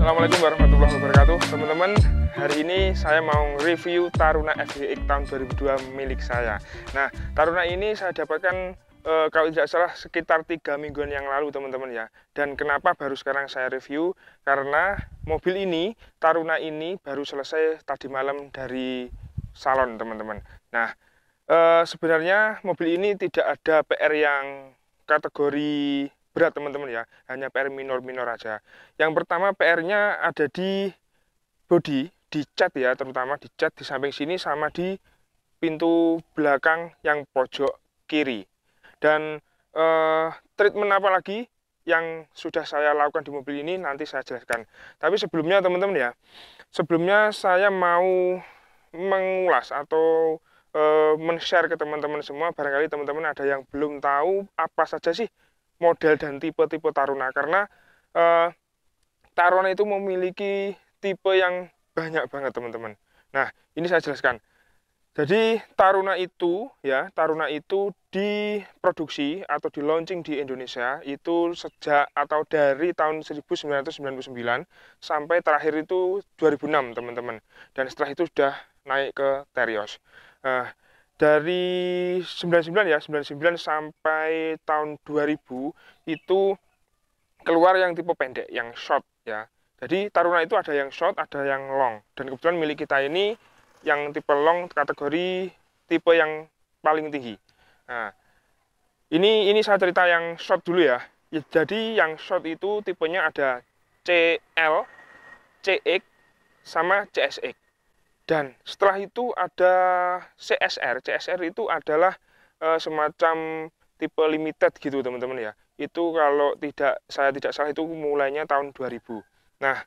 Assalamualaikum warahmatullahi wabarakatuh. Teman-teman, hari ini saya mau review Taruna FGX tahun 2002 milik saya. Nah, Taruna ini saya dapatkan kalau tidak salah sekitar 3 mingguan yang lalu, teman-teman ya. Dan kenapa baru sekarang saya review? Karena mobil ini, Taruna ini baru selesai tadi malam dari salon, teman-teman. Nah, sebenarnya mobil ini tidak ada PR yang kategori berat, teman-teman ya, hanya PR minor-minor aja. Yang pertama, PR-nya ada di bodi, di cat ya, terutama di cat di samping sini sama di pintu belakang yang pojok kiri. Dan treatment apa lagi yang sudah saya lakukan di mobil ini nanti saya jelaskan. Tapi sebelumnya, teman-teman ya, sebelumnya saya mau mengulas atau men-share ke teman-teman semua, barangkali teman-teman ada yang belum tahu apa saja sih model dan tipe-tipe Taruna, karena Taruna itu memiliki tipe yang banyak banget, teman-teman. Nah, ini saya jelaskan. Jadi Taruna itu ya, Taruna itu diproduksi atau di launching di Indonesia itu sejak atau dari tahun 1999 sampai terakhir itu 2006, teman-teman. Dan setelah itu sudah naik ke Terios. Dari 99 sampai tahun 2000 itu keluar yang tipe pendek, yang short ya. Jadi Taruna itu ada yang short, ada yang long. Dan kebetulan milik kita ini yang tipe long, kategori tipe yang paling tinggi. Nah, ini saya cerita yang short dulu ya. Jadi yang short itu tipenya ada CL, CX, sama CSX. Dan setelah itu ada CSR. CSR itu adalah semacam tipe limited gitu, teman-teman ya. Itu kalau saya tidak salah itu mulainya tahun 2000. Nah,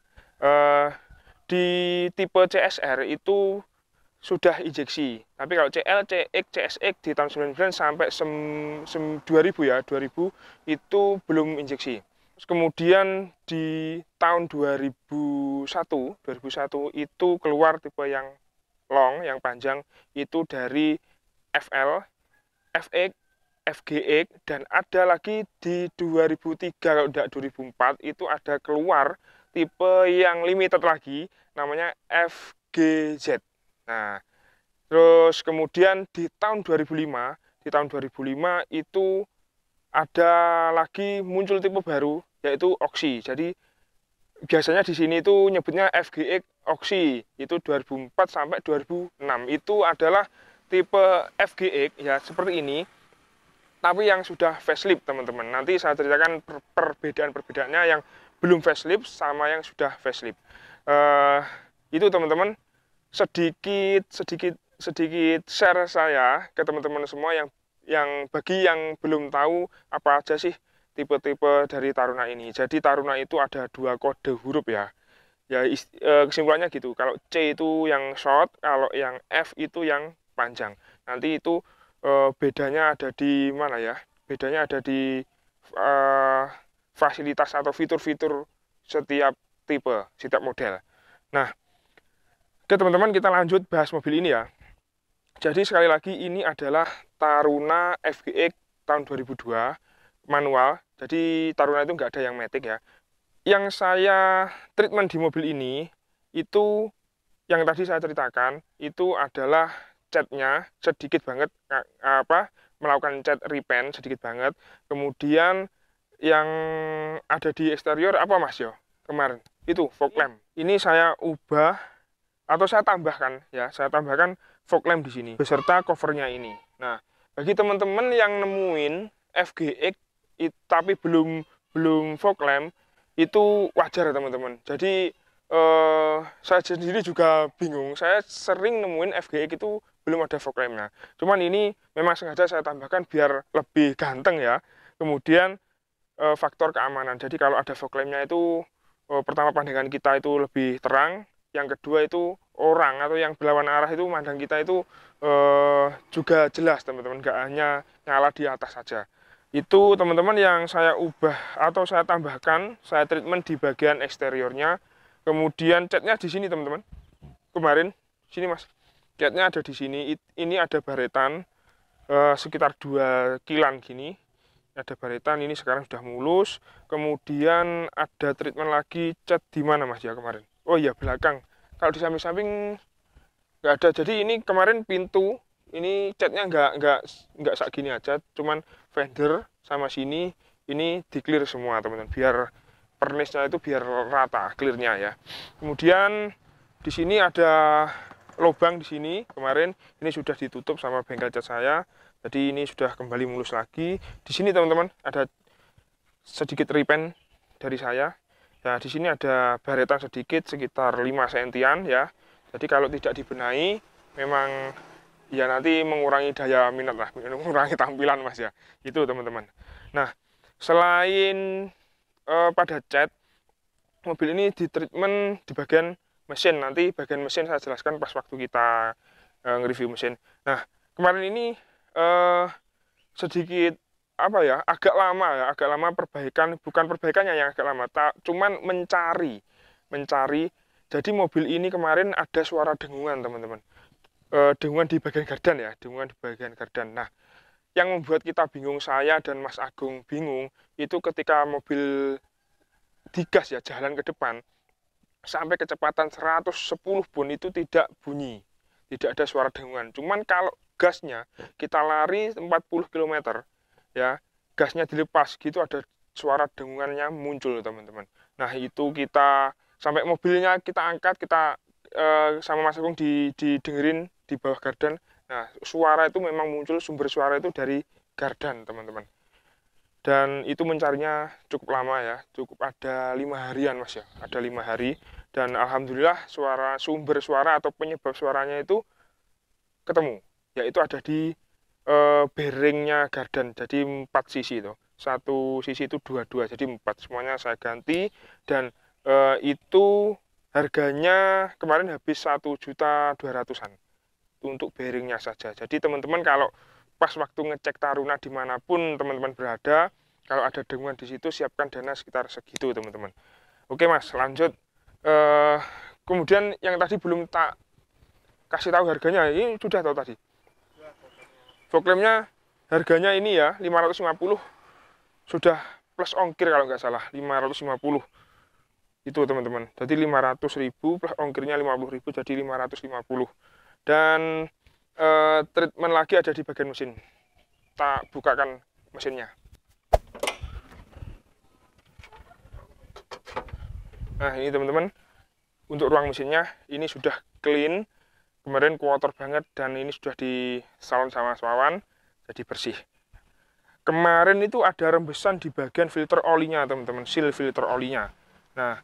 di tipe CSR itu sudah injeksi. Tapi kalau CL, CX, CSX di tahun 99 sampai 2000 ya, 2000 itu belum injeksi. Terus kemudian di tahun 2001 itu keluar tipe yang long, yang panjang, itu dari FL, FX, FGX, dan ada lagi di 2003, kalau tidak 2004, itu ada keluar tipe yang limited lagi, namanya FGZ. Nah, terus kemudian di tahun 2005, itu ada lagi muncul tipe baru, yaitu Oxy. Jadi biasanya di sini itu nyebutnya FGX Oxy, itu 2004 sampai 2006. Itu adalah tipe FGX ya, seperti ini, tapi yang sudah facelift, teman-teman. Nanti saya ceritakan perbedaan-perbedaannya yang belum facelift sama yang sudah facelift. Itu, teman-teman, sedikit share saya ke teman-teman semua yang bagi yang belum tahu apa aja sih tipe-tipe dari Taruna ini. Jadi Taruna itu ada 2 kode huruf ya. Ya kesimpulannya gitu. Kalau C itu yang short, kalau yang F itu yang panjang. Nanti itu bedanya ada di mana ya? Bedanya ada di fasilitas atau fitur-fitur setiap tipe, setiap model. Nah, oke teman-teman, kita lanjut bahas mobil ini ya. Jadi sekali lagi ini adalah Taruna FGX tahun 2002 manual. Jadi Taruna itu nggak ada yang matic ya. Yang saya treatment di mobil ini itu yang tadi saya ceritakan itu adalah catnya sedikit banget, melakukan cat repaint sedikit banget. Kemudian yang ada di eksterior apa Mas Yo kemarin itu fog lamp. Ini saya ubah atau saya tambahkan ya, fog lamp di sini beserta covernya ini. Nah, bagi teman-teman yang nemuin FGX tapi belum fog lamp, itu wajar ya teman-teman. Jadi saya sendiri juga bingung. Saya sering nemuin FGX itu belum ada fog lampnya. Cuman ini memang sengaja saya tambahkan biar lebih ganteng ya. Kemudian faktor keamanan. Jadi kalau ada fog lampnya itu pertama pandangan kita itu lebih terang. yang kedua itu orang atau yang berlawan arah itu mandang kita itu juga jelas teman-teman, nggak hanya nyala di atas saja. Itu teman-teman yang saya ubah atau saya tambahkan, saya treatment di bagian eksteriornya. Kemudian catnya di sini teman-teman. Kemarin sini Mas, catnya ada di sini. Ini ada baretan sekitar 2 kilan gini. Ada baretan, ini sekarang sudah mulus. Kemudian ada treatment lagi, cat di mana Mas ya kemarin? Oh iya, belakang. Kalau di samping-samping nggak ada. Jadi ini kemarin pintu, ini catnya nggak sak gini aja, cuman fender sama sini ini di clear semua teman-teman, biar pernisnya itu biar rata clearnya ya. Kemudian di sini ada lubang di sini, kemarin ini sudah ditutup sama bengkel cat saya. Jadi ini sudah kembali mulus lagi. Di sini teman-teman ada sedikit repaint dari saya. Ya, di sini ada baretan sedikit sekitar 5 sentian ya. Jadi kalau tidak dibenahi memang ya nanti mengurangi daya minat lah, mengurangi tampilan Mas ya. Itu teman-teman. Nah, selain pada cat, mobil ini di treatment di bagian mesin. Nanti bagian mesin saya jelaskan pas waktu kita nge-review mesin. Nah, kemarin ini sedikit apa ya, agak lama perbaikan, bukan perbaikannya yang agak lama, cuman mencari. Jadi mobil ini kemarin ada suara dengungan teman-teman, dengungan di bagian gardan ya, dengungan di bagian gardan. Nah, yang membuat kita bingung, saya dan Mas Agung bingung, itu ketika mobil digas ya, jalan ke depan, sampai kecepatan 110 pun itu tidak bunyi, tidak ada suara dengungan. Cuman kalau gasnya kita lari 40 km ya, gasnya dilepas gitu ada suara dengungannya muncul teman-teman. Nah itu kita sampai mobilnya kita angkat, kita sama Mas Agung didengerin di bawah gardan. Nah suara itu memang muncul, sumber suara itu dari gardan teman-teman. Dan itu mencarinya cukup lama ya, cukup ada 5 harian Mas ya, ada 5 hari. Dan alhamdulillah sumber suara atau penyebab suaranya itu ketemu, yaitu ada di bearingnya gardan. Jadi 4 sisi itu, satu sisi itu 22, jadi 4, semuanya saya ganti. Dan itu harganya kemarin habis 1.200.000-an untuk bearingnya saja. Jadi teman-teman kalau pas waktu ngecek Taruna dimanapun teman-teman berada, kalau ada dengungan di situ siapkan dana sekitar segitu teman-teman. Oke Mas, lanjut. Kemudian yang tadi belum tak kasih tahu harganya, ini sudah tahu tadi. Fog lampnya harganya ini ya 550, sudah plus ongkir kalau nggak salah 550 itu teman-teman. Jadi 500.000 plus ongkirnya 50.000 jadi 550. Dan treatment lagi ada di bagian mesin. Tak bukakan mesinnya. Nah ini teman-teman, untuk ruang mesinnya ini sudah clean. Kemarin kotor banget dan ini sudah di salon sama Swawan, jadi bersih. Kemarin itu ada rembesan di bagian filter olinya teman-teman, seal filter olinya. Nah,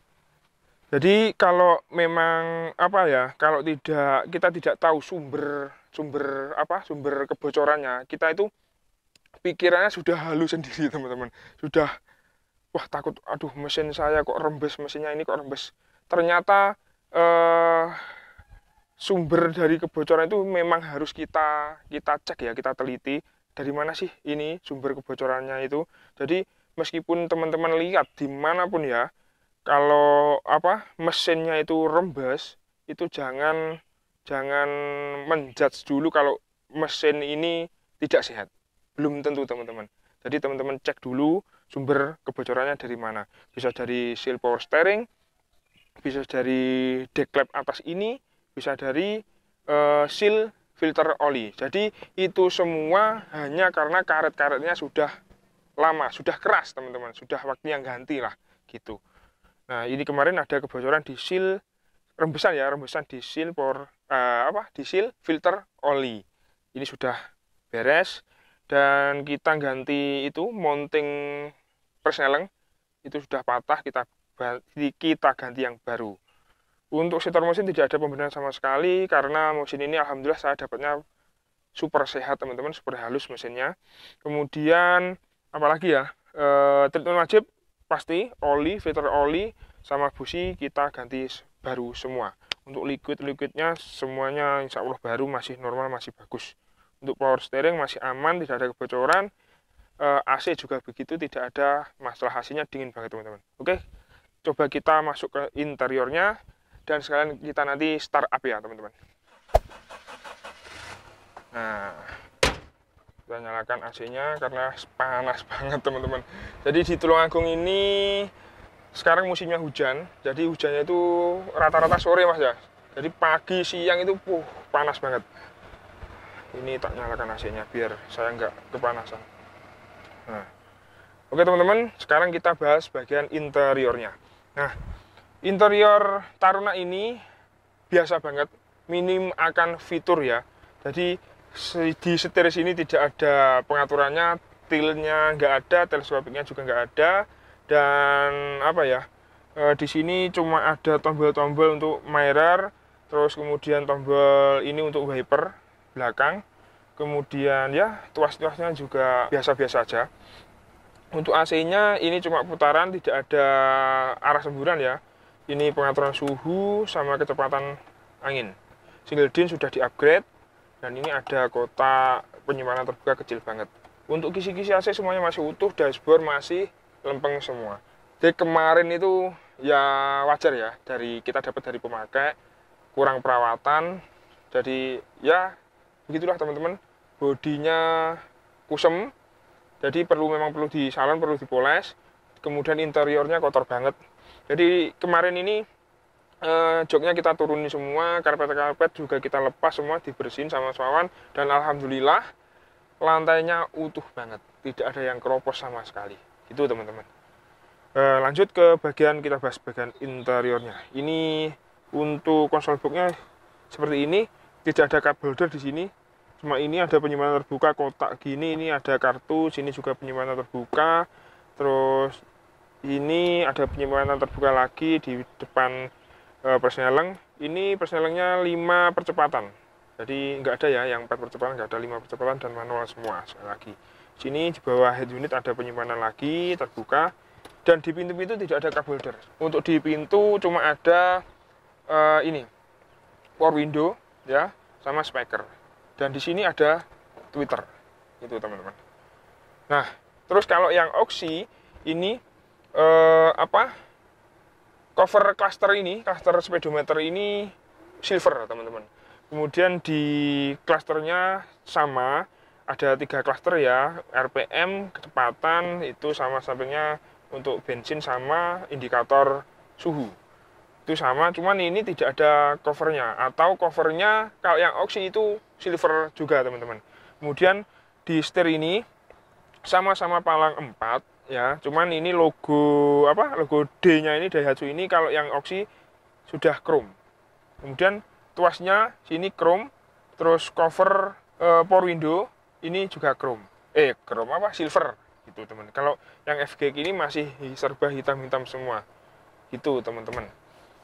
jadi kalau memang apa ya, kalau kita tidak tahu sumber kebocorannya, kita itu pikirannya sudah halus sendiri teman-teman. Sudah wah takut, aduh mesin saya kok rembes, mesinnya ini kok rembes. Ternyata sumber dari kebocoran itu memang harus kita cek ya, kita teliti dari mana sih ini sumber kebocorannya itu. Jadi meskipun teman-teman lihat dimanapun ya, kalau mesinnya itu rembes, itu jangan menjudge dulu kalau mesin ini tidak sehat. Belum tentu teman-teman. Jadi teman-teman cek dulu sumber kebocorannya dari mana. Bisa dari seal power steering, bisa dari deklep atas ini, bisa dari seal filter oli. Jadi itu semua hanya karena karet-karetnya sudah lama, sudah keras teman-teman, sudah waktunya ganti lah gitu. Nah ini kemarin ada kebocoran di seal rembesan ya, rembesan di seal di seal filter oli. Ini sudah beres dan kita ganti itu mounting persneleng itu sudah patah, kita ganti yang baru. Untuk setor mesin tidak ada pembenahan sama sekali karena mesin ini alhamdulillah saya dapatnya super sehat teman-teman, super halus mesinnya. Kemudian apalagi ya, treatment wajib pasti oli, filter oli sama busi kita ganti baru semua. Untuk liquidnya semuanya insya Allah baru, masih normal, masih bagus. Untuk power steering masih aman, tidak ada kebocoran. AC juga begitu, tidak ada masalah, AC-nya dingin banget teman-teman. Oke, coba kita masuk ke interiornya dan sekalian kita nanti start up ya teman-teman. Nah, kita nyalakan AC-nya karena panas banget teman-teman. Jadi di Tulungagung ini sekarang musimnya hujan, jadi hujannya itu rata-rata sore mas ya. Jadi pagi siang itu panas banget. Ini tak nyalakan AC-nya biar saya nggak kepanasan. Nah, oke teman-teman, sekarang kita bahas bagian interiornya. Nah, interior Taruna ini biasa banget, minim akan fitur ya. Jadi di setir sini tidak ada pengaturannya, tilnya nggak ada, teleskopiknya juga nggak ada. Dan apa ya, di sini cuma ada tombol-tombol untuk mirror, terus kemudian tombol ini untuk wiper belakang, kemudian ya tuas-tuasnya juga biasa-biasa aja. Untuk AC-nya ini cuma putaran, tidak ada arah semburan ya. Ini pengaturan suhu sama kecepatan angin. Single din sudah di-upgrade, dan ini ada kotak penyimpanan terbuka kecil banget. Untuk kisi-kisi AC semuanya masih utuh, dashboard masih lempeng semua. Jadi kemarin itu ya wajar ya, kita dapat dari pemakai, kurang perawatan. Jadi ya begitulah teman-teman, bodinya kusem, jadi memang perlu di salon, perlu dipoles. Kemudian interiornya kotor banget. Jadi kemarin ini joknya kita turunin semua, karpet juga kita lepas semua, dibersihin sama Swawan, dan alhamdulillah lantainya utuh banget, tidak ada yang keropos sama sekali. Itu teman-teman. Lanjut ke kita bahas bagian interiornya. Ini untuk konsol boxnya seperti ini, tidak ada cup holder di sini. Cuma ini ada penyimpanan terbuka kotak gini, ini ada kartu, sini juga penyimpanan terbuka. Terus ini ada penyimpanan terbuka lagi di depan persneleng. Ini persnelengnya 5 percepatan. Jadi nggak ada ya yang 4 percepatan, nggak ada 5 percepatan dan manual semua sekali lagi. Sini di bawah head unit ada penyimpanan lagi terbuka, dan di pintu-pintu tidak ada cup holder. Untuk di pintu cuma ada ini power window ya, sama speaker. Dan di sini ada Twitter. Itu teman-teman. Nah, terus kalau yang Oxy ini cover cluster speedometer ini silver teman-teman. Kemudian di clusternya sama, ada 3 cluster ya, RPM, kecepatan, itu sama sampingnya untuk bensin sama indikator suhu. Itu sama, cuman ini tidak ada covernya, atau covernya kalau yang Oxy itu silver juga teman-teman. Kemudian di setir ini sama-sama palang 4 ya, cuman ini logo D-nya ini Daihatsu ini, kalau yang Oxy sudah chrome. Kemudian tuasnya sini chrome, terus cover power window ini juga chrome. Silver gitu teman. Kalau yang FG ini masih serba hitam-hitam semua. Gitu teman-teman.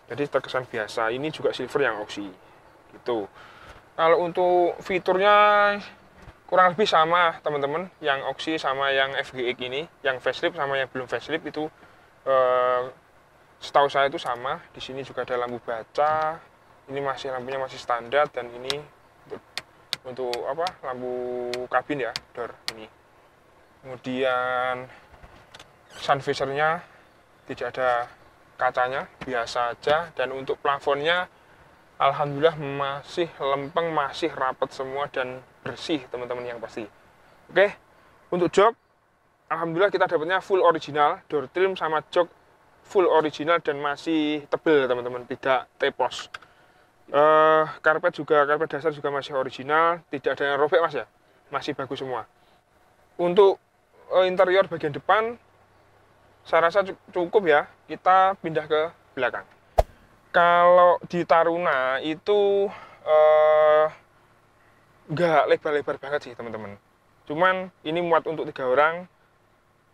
Jadi terkesan biasa. Ini juga silver yang Oxy. Gitu. Kalau untuk fiturnya kurang lebih sama teman-teman, yang Oxy sama yang FGX ini, yang facelift sama yang belum facelift itu setahu saya itu sama. Di sini juga ada lampu baca. Ini lampunya masih standar, dan ini untuk lampu kabin ya, door ini. Kemudian sun visor-nya tidak ada kacanya, biasa aja. Dan untuk plafonnya alhamdulillah masih lempeng, masih rapat semua dan bersih teman-teman yang pasti. Oke, untuk jok alhamdulillah kita dapatnya full original, door trim sama jok full original dan masih tebel teman-teman, tidak tepos. Karpet dasar juga masih original, tidak ada yang robek mas ya, masih bagus semua. Untuk interior bagian depan saya rasa cukup ya, kita pindah ke belakang. Kalau di Taruna itu nggak lebar-lebar banget sih teman-teman, cuman ini muat untuk 3 orang.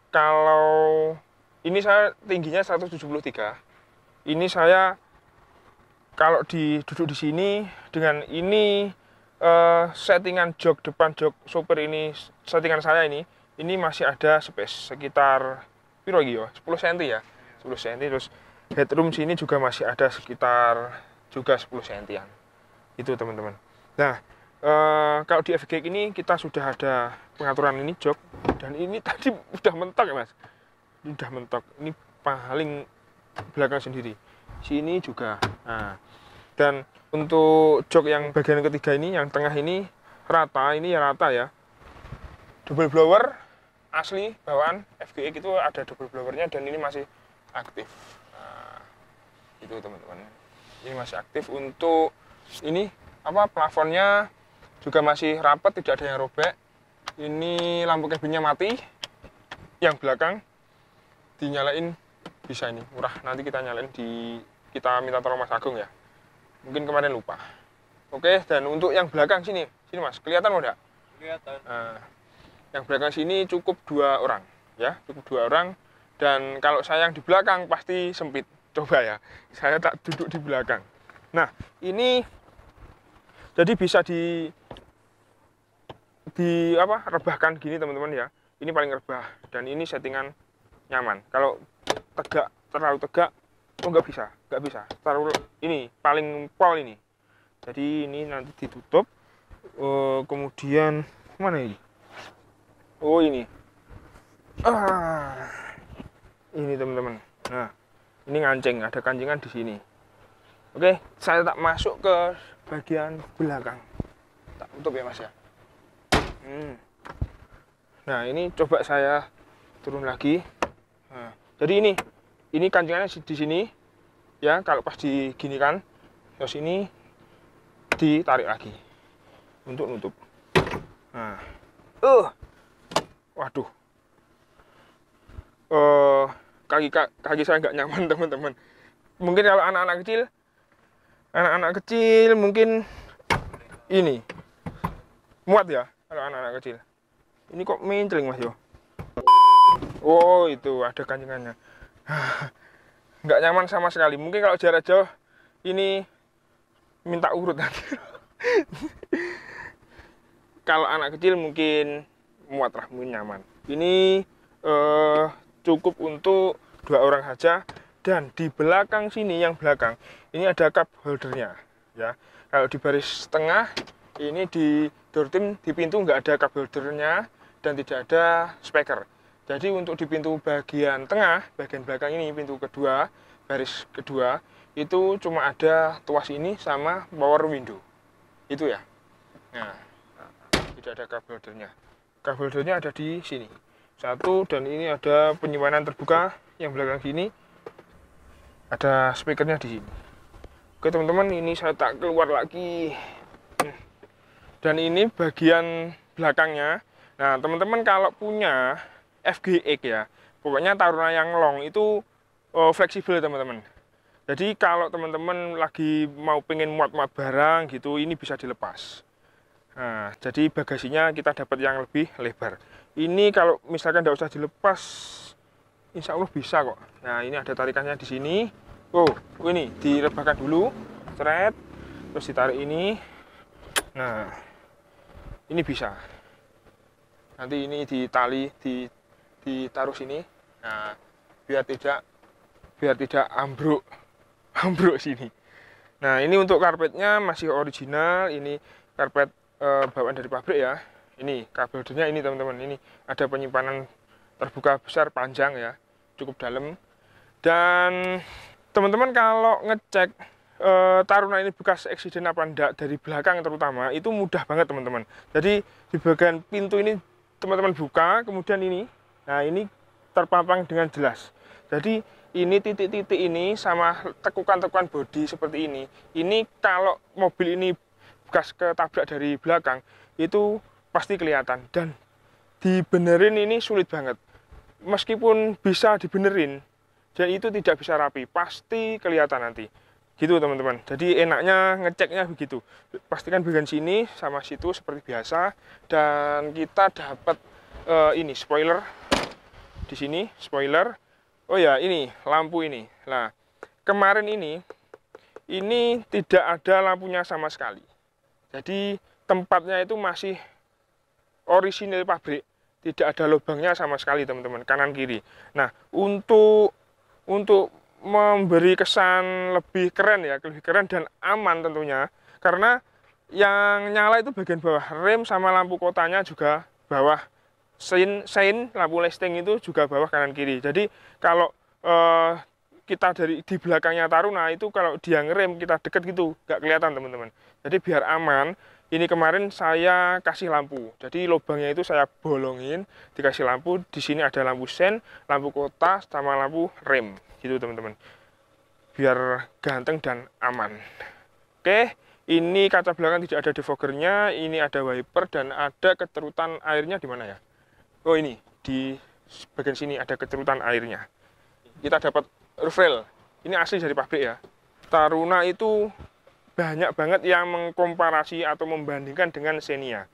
Kalau ini saya tingginya 173, ini saya kalau duduk di sini dengan ini settingan jok depan, jok sopir ini, settingan saya ini masih ada space sekitar piro iki ya, 10 cm ya, 10 cm. Terus headroom sini juga masih ada sekitar juga 10 sentian. Itu teman-teman. Nah, kalau di FG ini kita sudah ada pengaturan ini jok, dan ini tadi udah mentok ya mas, ini udah mentok, ini paling belakang sendiri, sini juga. Nah, dan untuk jok yang bagian ketiga ini, yang tengah ini rata, ini ya rata ya, double blower asli bawaan FGX itu ada double blowernya, dan ini masih aktif. Nah, itu teman-teman, ini masih aktif. Untuk ini apa, plafonnya juga masih rapat, tidak ada yang robek. Ini lampu cabinnya mati, yang belakang dinyalain bisa, ini murah, nanti kita nyalain kita minta tolong Mas Agung ya, mungkin kemarin lupa. Oke, dan untuk yang belakang sini mas, kelihatan enggak? Kelihatan. Nah, yang belakang sini cukup 2 orang ya, cukup 2 orang. Dan kalau saya yang di belakang pasti sempit, coba ya, saya tak duduk di belakang. Nah, ini jadi bisa apa, rebahkan gini teman-teman ya. Ini paling rebah, dan ini settingan nyaman. Kalau tegak, terlalu tegak, oh nggak bisa. Terlalu ini paling pol ini. Jadi ini nanti ditutup. Kemudian mana ini? Oh ini. Ini teman-teman. Nah, ini ngancing, ada kancingan di sini. Oke, saya tak masuk ke bagian belakang. Tak tutup ya mas ya. Nah, ini coba saya turun lagi. Nah, jadi ini kancingannya di sini ya. Kalau pas diginikan ke sini, ditarik lagi untuk nutup. Nah, waduh, kaki saya nggak nyaman teman-teman. Mungkin kalau anak-anak kecil mungkin ini muat ya, kalau anak-anak kecil. Ini kok mencling mas yo. Oh itu ada kancingannya. Nggak nyaman sama sekali. Mungkin kalau jarak jauh ini minta urut nanti. Kalau anak kecil mungkin muat lah, mungkin nyaman. Ini cukup untuk 2 orang saja. Dan di belakang sini, yang belakang ini ada cup holdernya ya. Kalau di baris tengah ini di door trim, di pintu nggak ada cup holdernya dan tidak ada speaker. Jadi untuk di pintu bagian tengah, bagian belakang ini, pintu kedua, baris kedua, itu cuma ada tuas ini sama power window. Itu ya. Nah, tidak ada cup holdernya. Cup holdernya ada di sini. 1, dan ini ada penyimpanan terbuka yang belakang sini. Ada speakernya di sini. Oke teman-teman, ini saya tak keluar lagi. Dan ini bagian belakangnya. Nah teman-teman kalau punya FGX ya, pokoknya Taruna yang long itu fleksibel teman-teman. Jadi kalau teman-teman lagi mau pengen muat-muat barang gitu, ini bisa dilepas. Nah, jadi bagasinya kita dapat yang lebih lebar. Ini kalau misalkan tidak usah dilepas, insya Allah bisa kok. Nah ini ada tarikannya di sini. Oh ini direbahkan dulu, thread, terus ditarik ini. Nah ini bisa. Nanti ini ditali, ditaruh sini. Nah biar tidak ambruk sini. Nah ini untuk karpetnya masih original. Ini karpet bawaan dari pabrik ya. Ini kabelnya ini teman-teman. Ini ada penyimpanan terbuka besar panjang ya, cukup dalam. Dan teman-teman kalau ngecek Taruna ini bekas eksiden apa enggak dari belakang terutama, itu mudah banget teman-teman. Jadi di bagian pintu ini teman-teman buka, kemudian ini, nah ini terpampang dengan jelas. Jadi ini titik-titik ini sama tekukan-tekukan bodi seperti ini. Ini kalau mobil ini bekas ketabrak dari belakang itu pasti kelihatan, dan dibenerin ini sulit banget. Meskipun bisa dibenerin, dan itu tidak bisa rapi, pasti kelihatan nanti. Gitu teman-teman. Jadi enaknya ngeceknya begitu. Pastikan bagian sini sama situ seperti biasa, dan kita dapat ini spoiler di sini, spoiler. Oh ya, ini lampu ini. Nah, kemarin ini tidak ada lampunya sama sekali. Jadi tempatnya itu masih orisinil pabrik, tidak ada lubangnya sama sekali teman-teman, kanan kiri. Nah untuk memberi kesan lebih keren ya, lebih keren dan aman tentunya. Karena yang nyala itu bagian bawah rem sama lampu kotanya juga bawah. Sein lampu listing itu juga bawah kanan kiri. Jadi kalau kita di belakangnya Taruna itu kalau dia ngerem kita deket gitu nggak kelihatan teman-teman. Jadi biar aman, ini kemarin saya kasih lampu. Jadi lubangnya itu saya bolongin, dikasih lampu. Di sini ada lampu sen, lampu kota sama lampu rem gitu teman-teman. Biar ganteng dan aman. Oke, ini kaca belakang tidak ada defoggernya, ini ada wiper dan ada keterutan airnya di mana ya? Oh ini di bagian sini ada keterutan airnya. Kita dapat roof rail, ini asli dari pabrik ya. Taruna itu banyak banget yang mengkomparasi atau membandingkan dengan Xenia.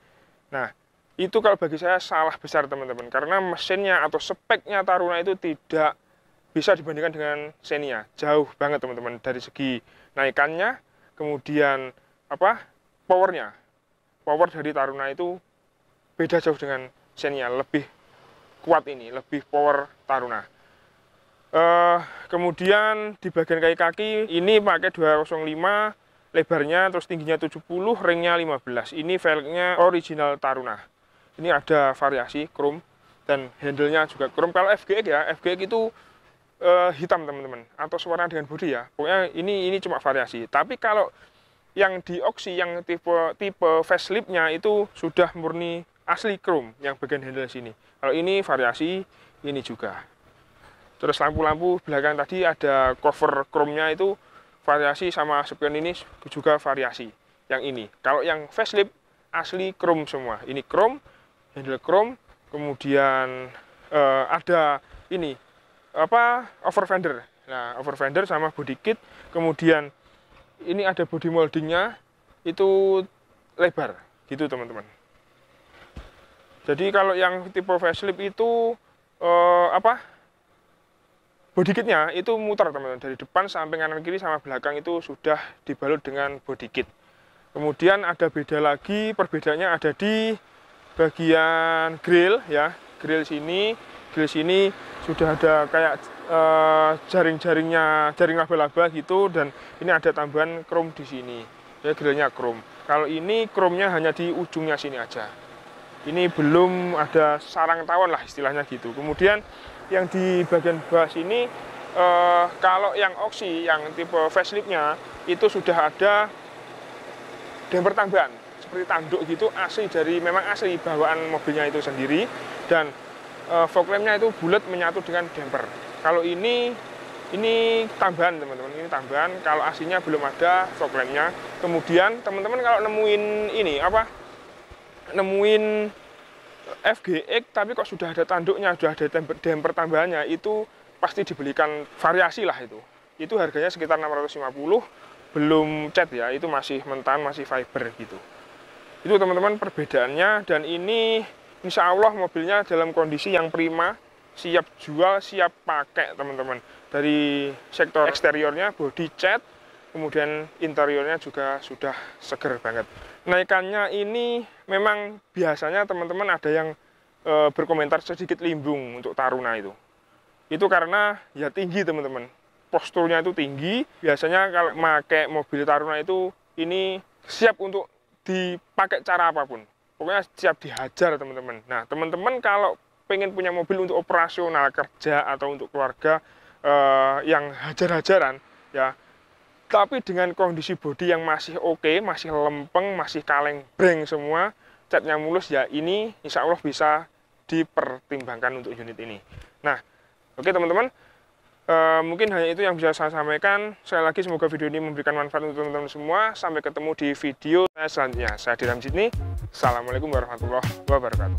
Nah, itu kalau bagi saya salah besar teman-teman, karena mesinnya atau speknya Taruna itu tidak bisa dibandingkan dengan Xenia. Jauh banget teman-teman dari segi naikannya, kemudian powernya. Power dari Taruna itu beda jauh dengan Xenia, lebih kuat ini, lebih power Taruna. Kemudian di bagian kaki-kaki ini pakai 205, lebarnya terus tingginya 70, ringnya 15. Ini velgnya original Taruna. Ini ada variasi chrome dan handle-nya juga chrome. Kalau FGX ya, FGX itu hitam teman-teman, atau sewarna dengan bodi ya. Pokoknya ini cuma variasi. Tapi kalau yang di Oxy yang tipe facelift-nya itu sudah murni asli chrome yang bagian handle sini. Kalau ini variasi, ini juga. Terus lampu-lampu belakang tadi ada cover chrome-nya itu variasi, sama spion ini juga variasi. Yang ini, kalau yang facelift asli chrome semua. Ini chrome, handle chrome, kemudian ada ini over fender. Nah, over fender sama body kit. Kemudian ini ada body moldingnya itu lebar, gitu teman-teman. Jadi kalau yang tipe facelift itu body kitnya itu muter teman-teman, dari depan sampai kanan kiri sama belakang itu sudah dibalut dengan body kit. Kemudian ada beda lagi, perbedaannya ada di bagian grill ya. Grill sini sudah ada kayak jaring-jaringnya, jaring laba-laba gitu, dan ini ada tambahan chrome di sini. Ya, grillnya chrome. Kalau ini chrome-nya hanya di ujungnya sini aja. Ini belum ada sarang tawon lah istilahnya gitu. Kemudian yang di bagian bawah sini, kalau yang Oxy, yang tipe facelift-nya itu sudah ada damper tambahan seperti tanduk gitu, memang asli bawaan mobilnya itu sendiri, dan fog lamp-nya itu bulat menyatu dengan damper. Kalau ini tambahan teman-teman, ini tambahan. Kalau aslinya belum ada fog lamp-nya. Kemudian teman-teman kalau nemuin nemuin FGX tapi kok sudah ada tanduknya, sudah ada damper tambahannya, itu pasti dibelikan variasi lah itu. Itu harganya sekitar 650, belum cat ya, itu masih mentan, masih fiber gitu. Itu teman-teman perbedaannya, dan ini insya Allah mobilnya dalam kondisi yang prima, siap jual, siap pakai teman-teman. Dari sektor eksteriornya, body cat, kemudian interiornya juga sudah seger banget. Naikannya ini memang biasanya teman-teman ada yang berkomentar sedikit limbung untuk Taruna itu. Itu karena ya tinggi teman-teman. Posturnya itu tinggi. Biasanya kalau pakai mobil Taruna itu ini siap untuk dipakai cara apapun. Pokoknya siap dihajar teman-teman. Nah, teman-teman kalau pengen punya mobil untuk operasional kerja atau untuk keluarga yang hajar-hajaran ya, tapi dengan kondisi bodi yang masih oke, masih lempeng, masih kaleng breng semua, catnya mulus ya, ini insya Allah bisa dipertimbangkan untuk unit ini. Nah, oke teman-teman, mungkin hanya itu yang bisa saya sampaikan. Sekali lagi semoga video ini memberikan manfaat untuk teman-teman semua. Sampai ketemu di video selanjutnya. Saya Diram Sidney. Assalamualaikum warahmatullahi wabarakatuh.